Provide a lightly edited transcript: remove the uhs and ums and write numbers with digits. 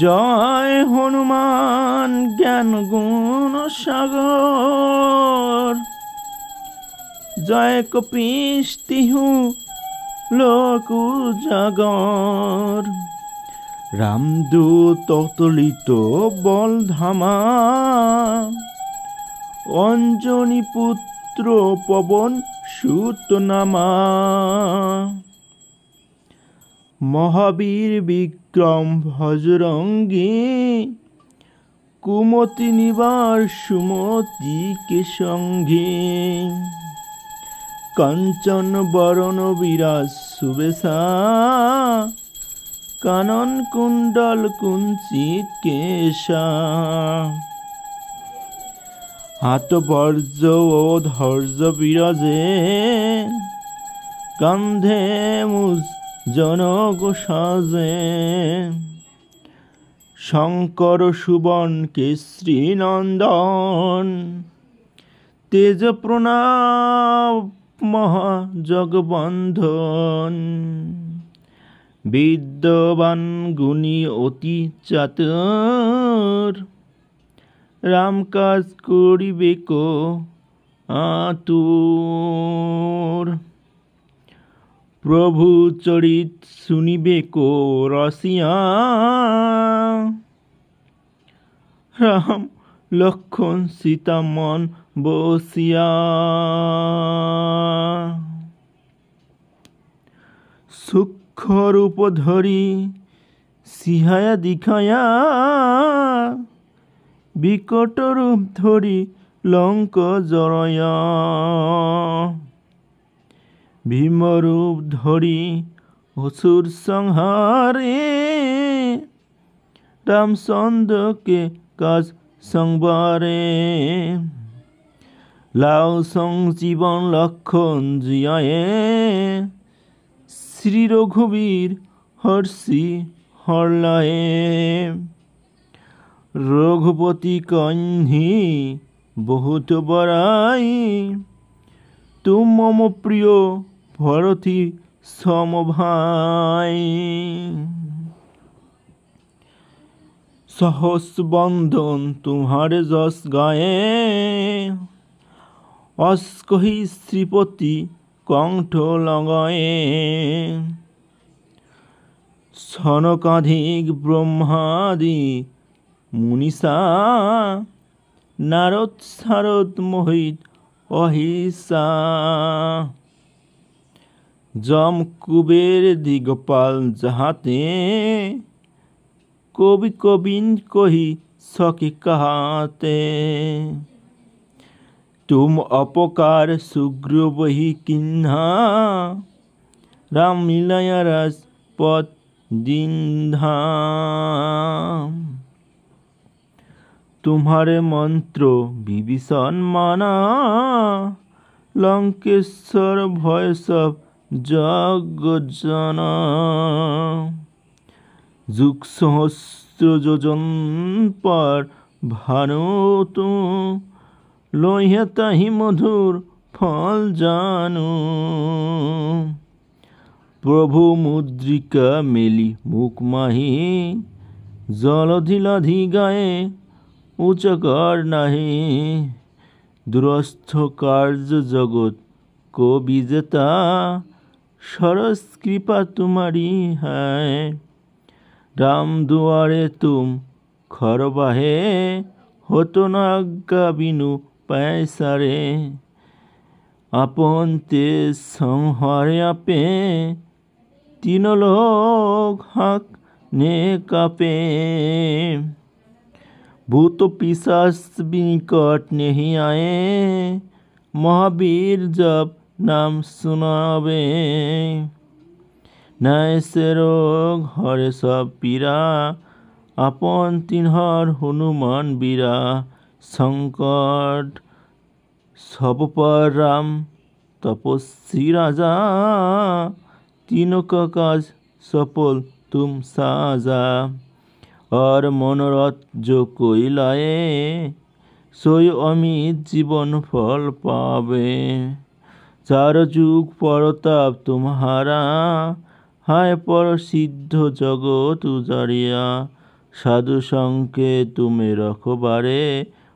জয় হনুমান জ্ঞান গুণ সাগর, জয় কপীশ তিহু লোক উজাগর। রামদূত অতুলিত বল ধামা, অঞ্জনী পুত্র পবন সুত নামা। মহাবীর বিক্রম ভজরঙ্গী, কুমতি নিবার সুমতি কে সঙ্গী। কাঞ্চন বরণ বিরাজ সুবেশা, কানন কুণ্ডল কুঞ্চিত কেশা। হাত বর্জ ও ধৈর্য বিরাজে, কান্ধে মুজ জনক সাজে। শঙ্কর সুবন কেশরী নন্দন, তেজ প্রণাম মহা জগবন্ধন। বিদ্যবান গুণী অতি চাতুর, রাম কাজ করিবে কো আতুর। প্রভু চরিত শুনিবে কো রসিয়া, রাম লক্ষণ সীতা মন বসিয়া। সূক্ষ্ম রূপ ধরি সিহায়া দিখায়া, বিকট রূপ ধরি লঙ্ক জড়য়া। ভীমরূপ ধরি অসুর সংহারে, রামচন্দ্রকে কাজ সংবারে। লাউ সংজীবন লক্ষণ জিয়ায়ে, শ্রী রঘুবীর হর্ষি হরলায়ে। রঘুপতি কন্হি বহুত বরাই, তুম মম প্রিয় ভরতি সমভাই। सहस बंधन तुम्हारे जस गाए, अस्कहि श्रीपति कंठ लगाए। सनकाधिक ब्रह्मादि मुनिषा, नारद सारद मोहित अहिसा। जम कुबेर दिगपाल जहाते, कवि कबिन कही सके कहाते। तुम अपकार सुग्रीव बही किन्हा, राम मिलाया राजपथ दीन्हा। तुम्हारे मंत्र विभीषण माना, लंकेश्वर भय सब जग जाना। जुग सहस्र योजन पर भानु तुम, लोहिया ताहि मधुर फल जानू। प्रभु मुद्रिका मेली मुख माही, जलधि लाधि गाए उचकर नाही। दुरस्थ कार्य जगत को विजेता, सरस कृपा तुम्हारी है। राम दुआरे तुम खरबाहे, होतो न आज्ञा बिनु पैसारे। आपन ते संहारे आपे, तीन लोग हाक ने कापे। भूत पिशाच बिकट नहीं आए, महावीर जब नाम सुनावे। नय से रोग हरे सब पीरा, आपन तिन्हर हनुमान बीरा। संकट सब पर राम तपस्वी राजा, तीनों का काज सफल तुम साजा। और मनोरथ जो कोई लाए, सोई अमित जीवन फल पावे। चार जुग परताप तुम्हारा, हाय पर सिद्ध जगत उजारिया। সাধু সঙ্গে তুমি রখবারে